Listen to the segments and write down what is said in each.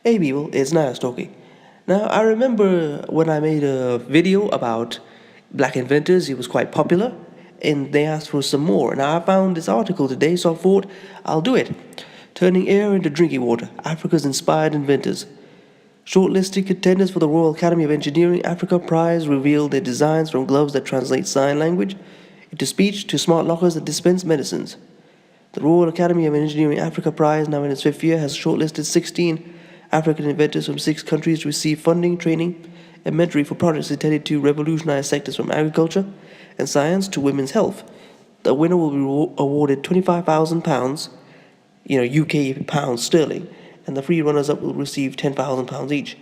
Hey people, it's Nice talking. Now, I remember when I made a video about black inventors, it was quite popular, and they asked for some more. Now, I found this article today, so I thought I'll do it. Turning air into drinking water, Africa's inspired inventors. Shortlisted contenders for the Royal Academy of Engineering Africa Prize revealed their designs from gloves that translate sign language into speech to smart lockers that dispense medicines. The Royal Academy of Engineering Africa Prize, now in its fifth year, has shortlisted 16 African inventors from 6 countries to receive funding, training, and mentoring for projects intended to revolutionize sectors from agriculture and science to women's health. The winner will be awarded £25,000, UK pounds sterling, and the three runners-up will receive £10,000 each.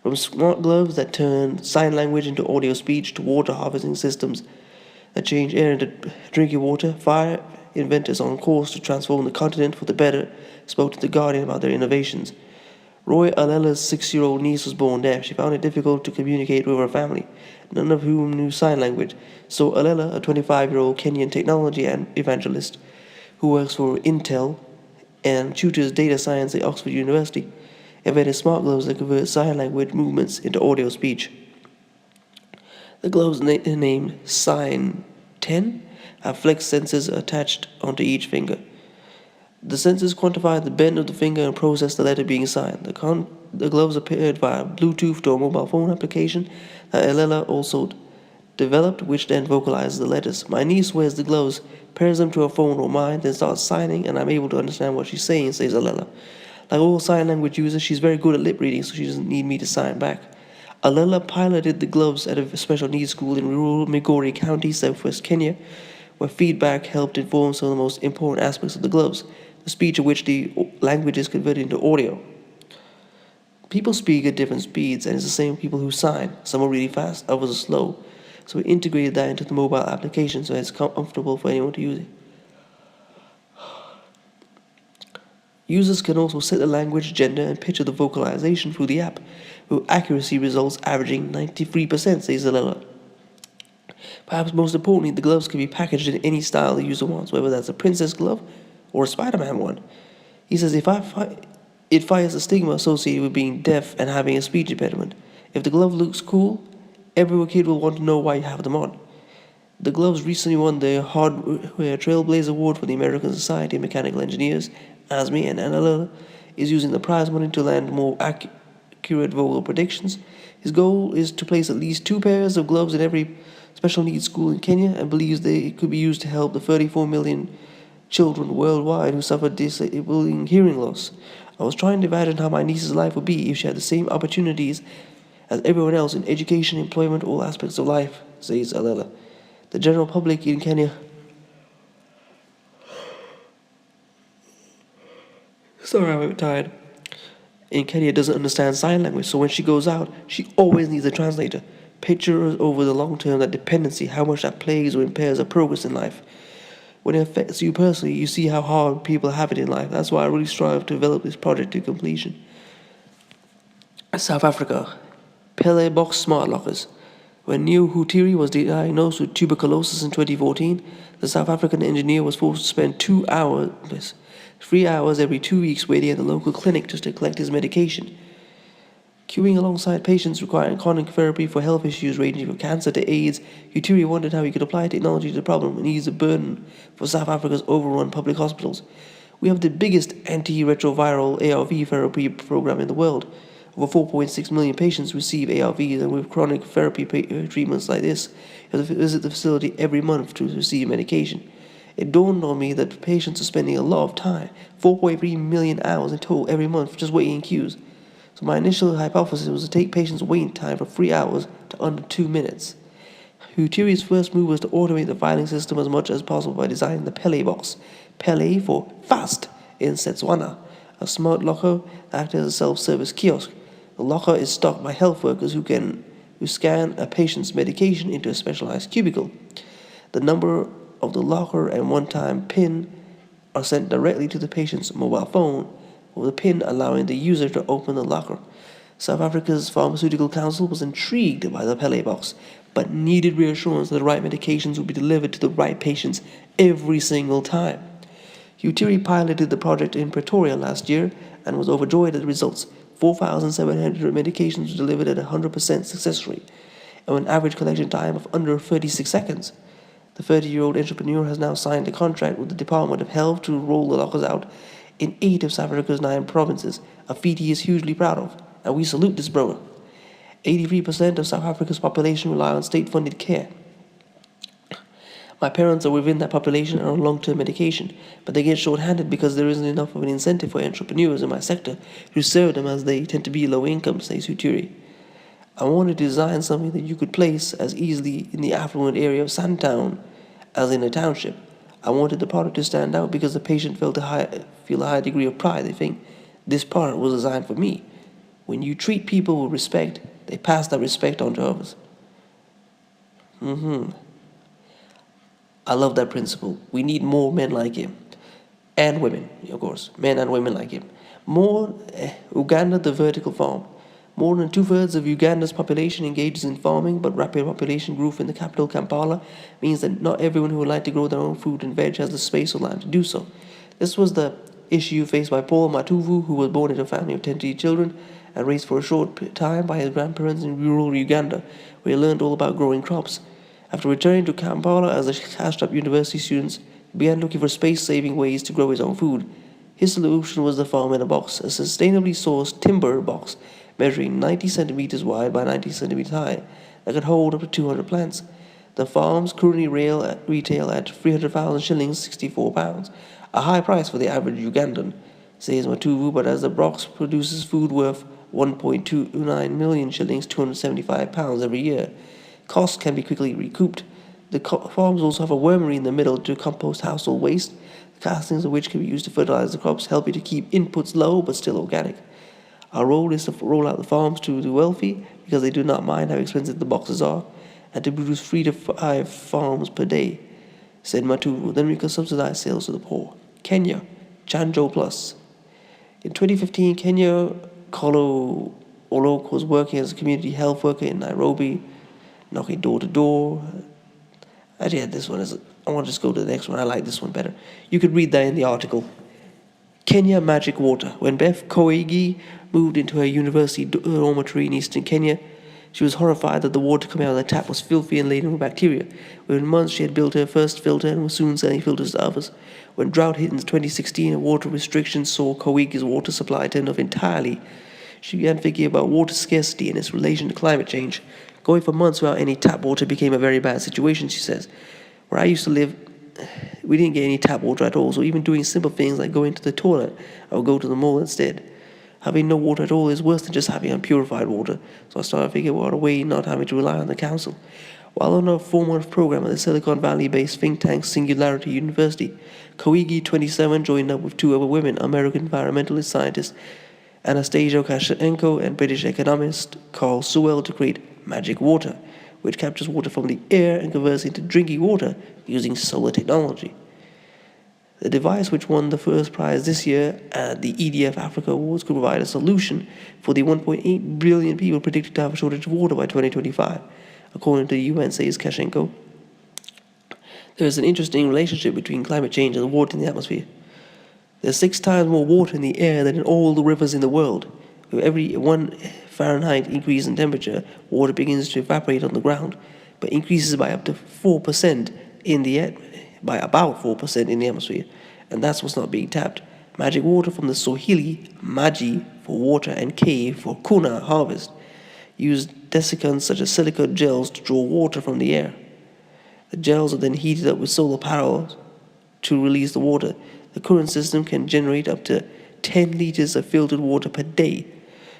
From smart gloves that turn sign language into audio speech to water harvesting systems that change air into drinking water, 5 inventors on course to transform the continent for the better spoke to The Guardian about their innovations. Roy Alela's 6-year-old niece was born deaf. She found it difficult to communicate with her family, none of whom knew sign language. So Alela, a 25-year-old Kenyan technology and evangelist who works for Intel and tutors data science at Oxford University, invented smart gloves that convert sign language movements into audio speech. The gloves named Sign 10 have flex sensors attached onto each finger. The sensors quantify the bend of the finger and process the letter being signed. The gloves are paired via Bluetooth to a mobile phone application that Elela also developed, which then vocalizes the letters. My niece wears the gloves, pairs them to her phone or mine, then starts signing, and I'm able to understand what she's saying, says Alela. Like all sign language users, she's very good at lip reading, so she doesn't need me to sign back. Alela piloted the gloves at a special needs school in rural Migori County, southwest Kenya, where feedback helped inform some of the most important aspects of the gloves, the speech of which the language is converted into audio. People speak at different speeds, and it's the same people who sign. Some are really fast, others are slow. So we integrated that into the mobile application so it's comfortable for anyone to use it. Users can also set the language, gender, and pitch of the vocalization through the app, with accuracy results averaging 93%, says Alela. Perhaps most importantly, the gloves can be packaged in any style the user wants, whether that's a princess glove or a Spider-Man one. He says it fires the stigma associated with being deaf and having a speech impediment. If the glove looks cool, every kid will want to know why you have them on. The gloves recently won the Hardware Trailblazer Award for the American Society of Mechanical Engineers. ASME and Anala is using the prize money to land more accurate vocal predictions. His goal is to place at least 2 pairs of gloves in every special needs school in Kenya, and believes they could be used to help the 34 million children worldwide who suffer disabling hearing loss. I was trying to imagine how my niece's life would be if she had the same opportunities as everyone else in education, employment, all aspects of life, says Alela. The general public in Kenya sorry, I'm a bit tired. In Kenya doesn't understand sign language, so when she goes out, she always needs a translator. Picture over the long term that dependency, how much that plagues or impairs her progress in life. When it affects you personally, you see how hard people have it in life. That's why I really strive to develop this project to completion. South Africa. Pele box smart lockers. When Neo Hutiri was diagnosed with tuberculosis in 2014, the South African engineer was forced to spend 3 hours every 2 weeks waiting at the local clinic just to collect his medication. Queuing alongside patients requiring chronic therapy for health issues ranging from cancer to AIDS, Utiri wondered how he could apply technology to the problem and ease the burden for South Africa's overrun public hospitals. We have the biggest antiretroviral ARV therapy program in the world. Over 4.6 million patients receive ARVs, and with chronic therapy treatments like this, you have to visit the facility every month to receive medication. It dawned on me that patients are spending a lot of time, 4.3 million hours in total every month, just waiting in queues. So my initial hypothesis was to take patients' waiting time from 3 hours to under 2 minutes. Hutiri's first move was to automate the filing system as much as possible by designing the Pele box. Pele for fast in Setswana, a smart locker that acts as a self-service kiosk. The locker is stocked by health workers who scan a patient's medication into a specialized cubicle. The number of the locker and one-time PIN are sent directly to the patient's mobile phone, with the PIN allowing the user to open the locker. South Africa's Pharmaceutical Council was intrigued by the Pele box, but needed reassurance that the right medications would be delivered to the right patients every single time. Utiri piloted the project in Pretoria last year and was overjoyed at the results. 4,700 medications were delivered at a 100% success rate, and an average collection time of under 36 seconds. The 30-year-old entrepreneur has now signed a contract with the Department of Health to roll the lockers out in 8 of South Africa's 9 provinces, a feat he is hugely proud of, and we salute this brother. 83% of South Africa's population rely on state-funded care. My parents are within that population and are on long-term medication, but they get short-handed because there isn't enough of an incentive for entrepreneurs in my sector to serve them, as they tend to be low income, says Utiri. I wanted to design something that you could place as easily in the affluent area of Sandtown as in a township. I wanted the product to stand out because the patient feel a high degree of pride. They think, this product was designed for me. When you treat people with respect, they pass that respect on to others. I love that principle. We need more men like him. And women, of course. Men and women like him. Uganda, the vertical farm. More than 2/3 of Uganda's population engages in farming, but rapid population growth in the capital, Kampala, means that not everyone who would like to grow their own fruit and veg has the space or land to do so. This was the issue faced by Paul Matuvu, who was born into a family of 10 children and raised for a short time by his grandparents in rural Uganda, where he learned all about growing crops. After returning to Kampala as a cashed-up university student, he began looking for space-saving ways to grow his own food. His solution was the farm in a box, a sustainably sourced timber box measuring 90 centimeters wide by 90 centimeters high that could hold up to 200 plants. The farms currently retail at 300,000 shillings, 64 pounds, a high price for the average Ugandan, says Matuvu, but as the box produces food worth 1.29 million shillings, 275 pounds every year, costs can be quickly recouped. The farms also have a wormery in the middle to compost household waste, the castings of which can be used to fertilize the crops, helping to keep inputs low but still organic. Our role is to roll out the farms to the wealthy because they do not mind how expensive the boxes are, and to produce 3 to 5 farms per day, said Matuvu. Then we can subsidize sales to the poor. Kenya, Chanjo Plus. In 2015, Kenya Kolo Olok was working as a community health worker in Nairobi, knocking door to door. Actually, this one is. I want to just go to the next one. I like this one better. You could read that in the article. Kenya Magic Water. When Beth Koigi moved into her university dormitory in eastern Kenya, she was horrified that the water coming out of the tap was filthy and laden with bacteria. Within months, she had built her first filter and was soon selling filters to others. When drought hit in 2016 and water restrictions saw Koigi's water supply turned off entirely, she began thinking about water scarcity and its relation to climate change. Going for months without any tap water became a very bad situation, she says. Where I used to live, we didn't get any tap water at all, so even doing simple things like going to the toilet, I would go to the mall instead. Having no water at all is worse than just having unpurified water, so I started figuring out a way not having to rely on the council. While on a 4-month program at the Silicon Valley-based think tank Singularity University, Koigi, 27, joined up with 2 other women, American environmentalist scientists Anastasia Kashenko and British economist Carl Sewell, to create Magic Water, which captures water from the air and converts it into drinking water using solar technology. The device, which won the first prize this year at the EDF Africa Awards, could provide a solution for the 1.8 billion people predicted to have a shortage of water by 2025, according to the UN, says Kashenko. There is an interesting relationship between climate change and the water in the atmosphere. There's 6 times more water in the air than in all the rivers in the world. With every 1 Fahrenheit increase in temperature, water begins to evaporate on the ground, but increases by up to 4% by about 4% in the atmosphere, and that's what's not being tapped. Magic water from the Swahili, Maji for water and K for kuna, harvest, use desiccants such as silicate gels to draw water from the air. The gels are then heated up with solar power to release the water. The current system can generate up to 10 liters of filtered water per day,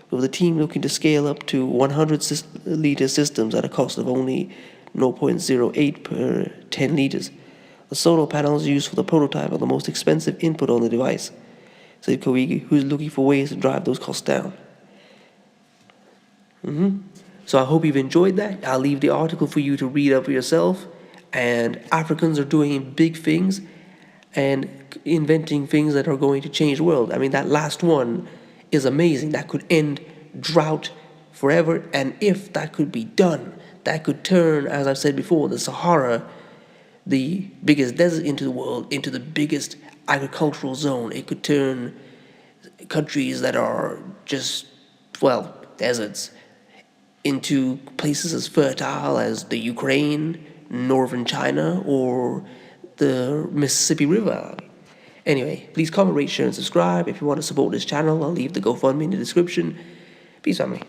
with the team looking to scale up to 100-liter systems at a cost of only 0.08 per 10 liters. The solar panels used for the prototype are the most expensive input on the device, said Koigi, who is looking for ways to drive those costs down. So I hope you've enjoyed that. I'll leave the article for you to read up for yourself. And Africans are doing big things and inventing things that are going to change the world. I mean, that last one is amazing. That could end drought forever. And if that could be done, that could turn, as I've said before, the Sahara, the biggest desert into the world, into the biggest agricultural zone. It could turn countries that are just, well, deserts into places as fertile as the Ukraine, northern China, or the Mississippi River. Anyway, please comment, rate, share, and subscribe. If you want to support this channel, I'll leave the GoFundMe in the description. Peace, family.